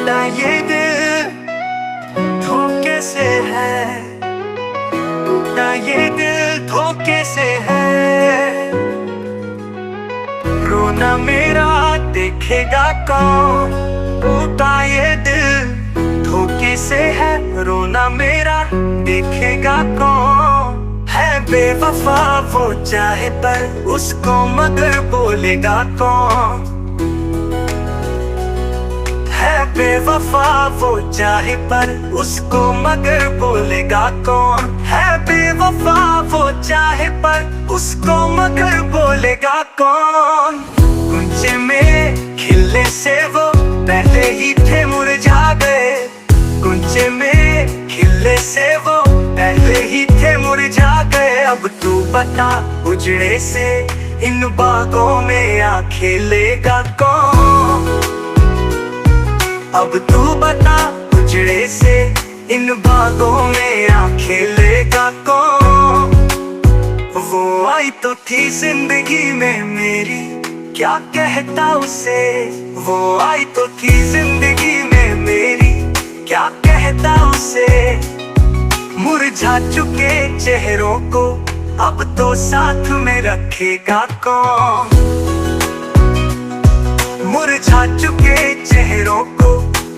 टूटा ये दिल धोखे से है, टूटा ये दिल धोखे से है। रोना मेरा देखेगा कौन, टूटा ये दिल धोखे से है। रोना मेरा देखेगा कौन, है बेवफा वो चाहे पर उसको मगर बोलेगा कौन। है बेवफा वो चाहे पर उसको मगर बोलेगा कौन। है बेवफा वो चाहे पर उसको मगर बोलेगा कौन। गुंजे में खिलने से वो पहले ही थे मुरझा गए, गुंजे में खिलने से वो पहले ही थे मुरझा गए। अब तू बता उजड़े से इन बागों में आ खेलेगा कौन। अब तू बता उजड़े से इन बागों में आ खेलेगा कौन। वो आई तो थी जिंदगी में मेरी, क्या कहता उसे। वो आई तो थी जिंदगी में मेरी, क्या कहता उसे। मुरझा चुके चेहरों को अब तो साथ में रखेगा कौन। मुरझा चुके चेहरों को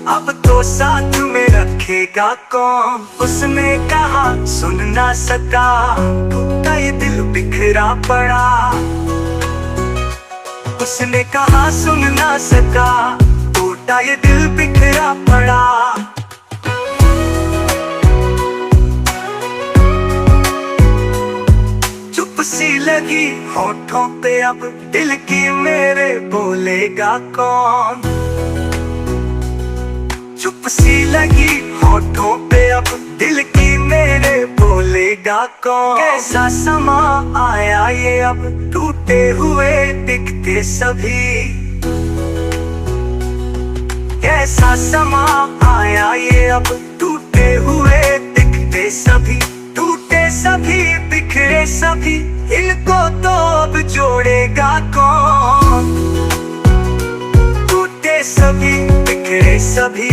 अब तो साथ में रखेगा कौन। उसने कहा सुन ना सका, टूटा ये दिल बिखरा पड़ा। उसने कहा सुन ना सका, टूटा ये दिल बिखरा पड़ा। चुप सी लगी होठों पे अब दिल की मेरे बोलेगा कौन। चुप सी लगी होठों पे अब दिल की मेरे बोलेगा कौन। कैसा समा आया ये अब टूटे हुए दिखते सभी। कैसा समा आया ये अब टूटे हुए दिखते सभी। टूटे सभी बिखरे सभी, इनको तो अब जोड़ेगा कौन। टूटे सभी बिखरे सभी,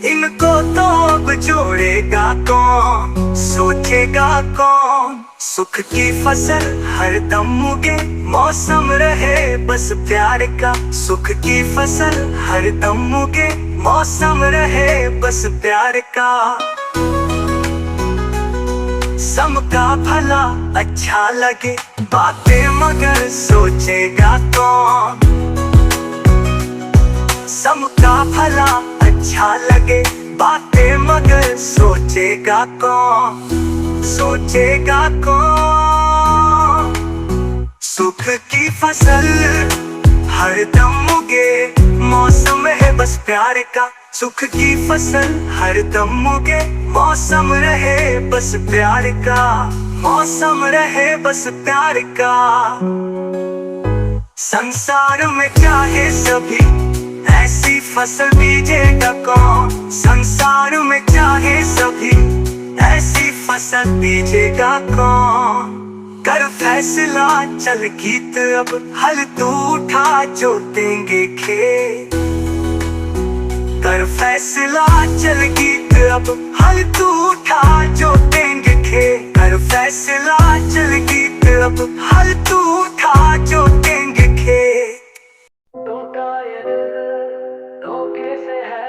इनको तो अब जोड़ेगा कौन। सोचेगा कौन सुख की फसल हर दम उगे, मौसम रहे बस प्यार का। सुख की फसल हर दम उगे, मौसम रहे बस प्यार का। सबका भला अच्छा लगे बातें मगर सोचेगा कौन। सबका भला अच्छा लगे बातें मगर सोचेगा कौन। सोचेगा कौन सुख की फसल हर दम उगे, मौसम है बस प्यार का। सुख की फसल हर दम उगे, मौसम रहे बस प्यार का। मौसम रहे बस प्यार का। संसार में चाहे सभी ऐसी फसल बीजेगा कौन। संसार में चाहे सभी ऐसी फसल बीजेगा कौन। कर फैसला चल गीत अब हल तू उठा जोतेंगे खेत। कर फैसला चल गीत अब हल तू उठा जोतेंगे खेत। कर फैसला चल गीत अब हल तू उठा जोतेंगे खेत। टूटा ये दिल धोखे से है,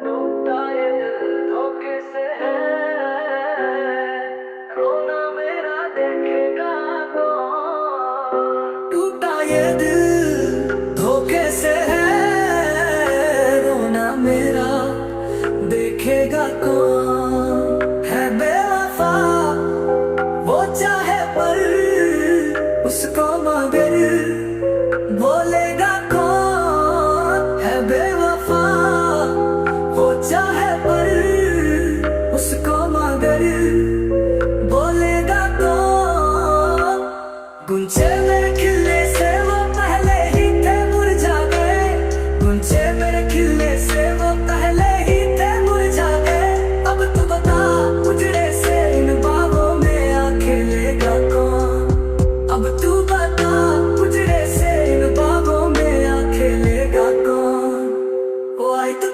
टूटा ये दिल धोखे से है। रोना मेरा देखेगा कौन। टूटा ये दिल धोखे से है, रोना मेरा देखेगा कौन। है बेवफा वो चाहे पर उसको मगर बोलेगा कौन। है बेवफा वो चाहे पर उसको मगर बोलेगा कौन। गुंजे मेरे खिलने से वो पहले ही थे मुरझा गए। गुंजे मेरे खिलने से वो पहले ही थे मुरझा गए। अब तू बता उजड़े से इन बागों में आ खेलेगा कौन। अब तू बता उजड़े से इन बागों में आ खेलेगा कौन। वो आई तो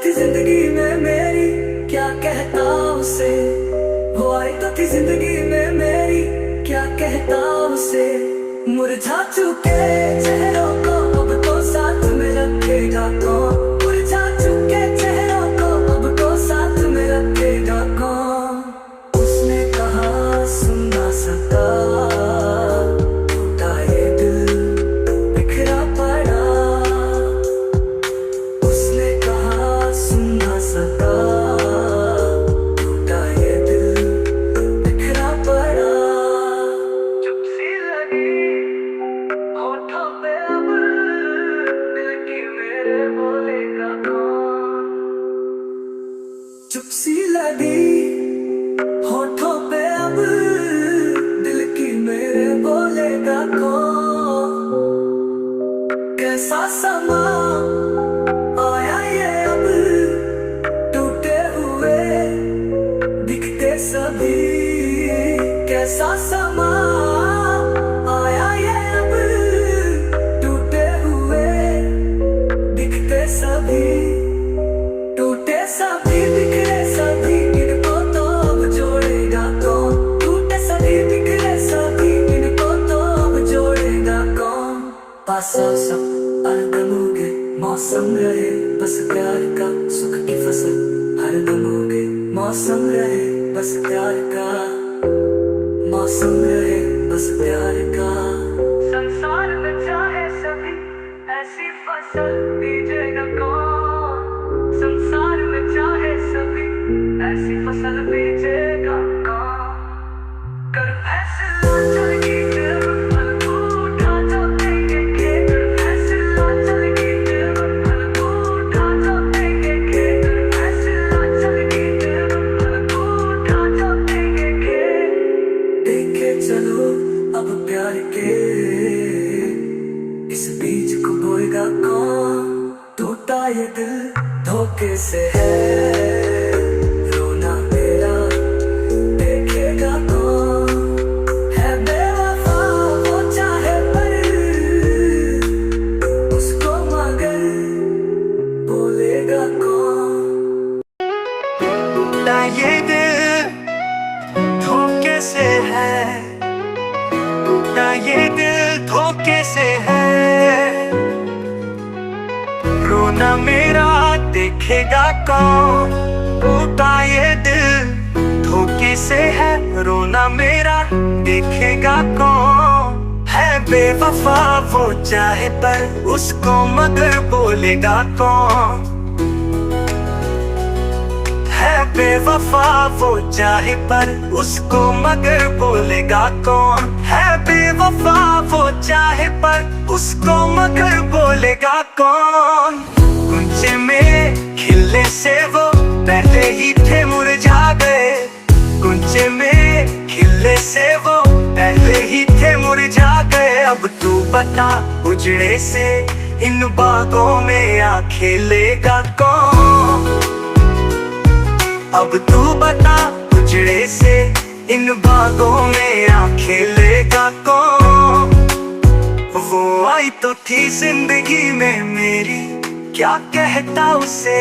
जिंदगी में मेरी क्या कहता उसे, मुरझा चुके चेहरों को अब तो साथ में रखेगा कौन, मुरझा चुके चेहरों को अब तो साथ में रखेगा कौन। उसने कहा सुन ना सका, टूटा ये दिल बिखरा पड़ा। उसने कहा सुन ना सका, टूटा ये दिल बिखरा पड़ा। चुप सी लगी होठों पे अब, दिल की मेरे बोलेगा कौन। चुप सी लगी होठों पे अब, दिल की मेरे बोलेगा कौन। कैसा समा आया ये अब, टूटे हुए दिखते सभी। कैसा समा आया ये अब, टूटे हुए दिखते सभी। टूटे सभी बिखरे सभी, इनको तो अब जोड़ेगा कौन। टूटे सभी बिखरे सभी, इनको तो अब जोड़ेगा कौन। पास आओ सब हरदम उगे मौसम रहे, बस प्यार का सुख की फसल हरदम उगे मौसम रहे, बस प्यार का मौसम रहे, बस प्यार का। संसार में चाहे सभी ऐसी फसल बीजेगा कौन। संसार में चाहे सभी ऐसी फसल बीजेगा कौन। कर फैसला चलेगी फिर फल को उठा जो देंगे खेत। कर फैसला चलेगी फिर फल को उठा जो देंगे खेत। कर फैसला चलेगी फिर फल को उठा जो देंगे खेत। देखे चलो अब प्यार के इस बीज को बोएगा कौन। टूटा ये दिल धोखे से है, रोना मेरा देखेगा कौन। है बेवफा वो चाहे पर, उसको मगर बोलेगा कौन। टूटा ये दिल धोखे से है, टूटा ये दिल धोखे से है। रोना मेरा देखेगा कौन। टूटा ये दिल धोखे से है, रोना मेरा देखेगा कौन। है बेवफा वो चाहे पर, उसको मगर बोलेगा कौन। है बेवफा वो चाहे पर, उसको मगर बोलेगा कौन। है बेवफा वो चाहे पर, उसको मगर बोलेगा कौन। गुंजे में खिलने से वो पहले ही थे मुरझा गए। गुंजे में खिलने से वो पहले ही थे मुरझा गए। अब तू बता उजड़े से इन बागों में आ खेलेगा कौन। अब तू बता उजड़े से इन बागों में आ खेलेगा कौन। वो आई तो थी जिंदगी में मेरी, क्या कहता उसे।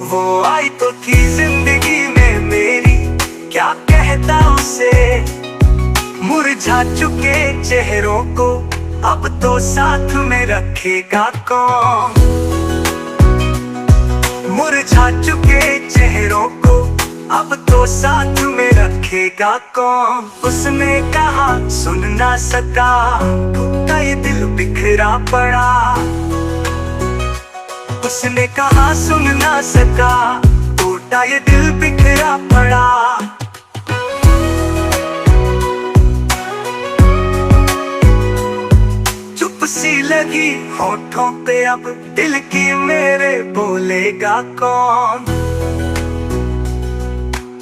वो आई तो थी जिंदगी में मेरी, क्या कहता उसे। मुरझा चुके चेहरों को अब तो साथ में रखेगा कौन। मुरझा चुके चेहरों को अब तो साथ में रखेगा कौन। उसने कहा सुन ना सका, टूटा ये दिल बिखरा पड़ा। उसने कहा सुन ना सका, टूटा ये दिल बिखरा पड़ा। चुप सी लगी होठों पे अब, दिल की मेरे बोलेगा कौन।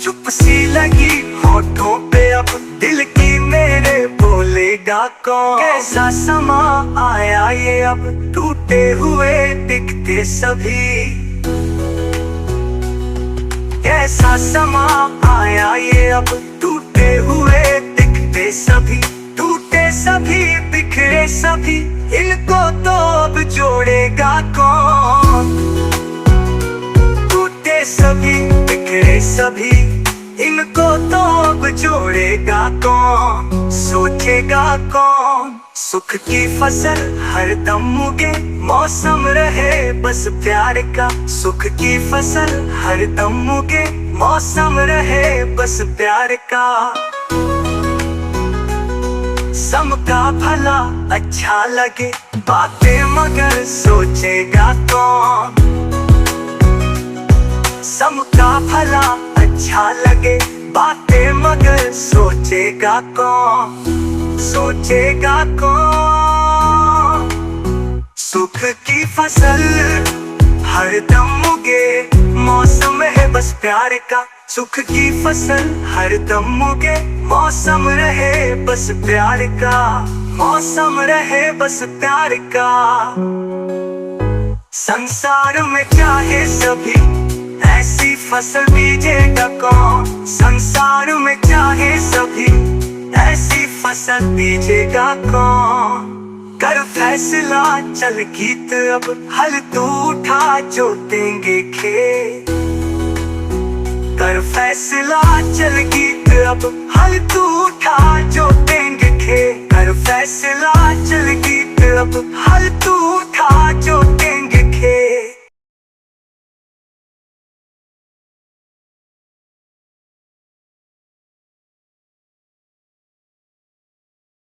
चुप सी लगी होठों पे अब, दिल की मेरे बोलेगा कौन। कैसा समा आया ये अब, टूटे हुए दिखते सभी। कैसा समा आया ये अब, टूटे हुए दिखते सभी। टूटे सभी बिखरे सभी, इनको तो अब जोड़ेगा कौन। टूटे सभी बिखरे सभी, इनको तो अब तोड़ेगा कौन, सोचेगा कौन। सुख की फसल हर दम उगे, मौसम रहे बस प्यार का। सुख की फसल हर दम उगे, मौसम रहे बस प्यार का। सबका भला अच्छा लगे, बातें मगर सोचेगा कौन। सबका भला अच्छा लगे, बातें मगर सोचेगा कौन, सोचेगा कौन। सुख की फसल हर दम उगे, मौसम है बस प्यार का। सुख की फसल हर दम उगे, मौसम रहे बस प्यार का। मौसम रहे बस प्यार का। संसार में चाहे सभी, ऐसी फसल बीजेगा कौन। संसार में चाहे सभी, ऐसी फसल बीजेगा कौन। कर फैसला चल गीत अब, हल तू उठा जोतेंगे खेत। कर फैसला चल गीत अब, हल तू उठा जोतेंगे खेत। कर फैसला चल गीत अब, हल तू उठा जोतेंगे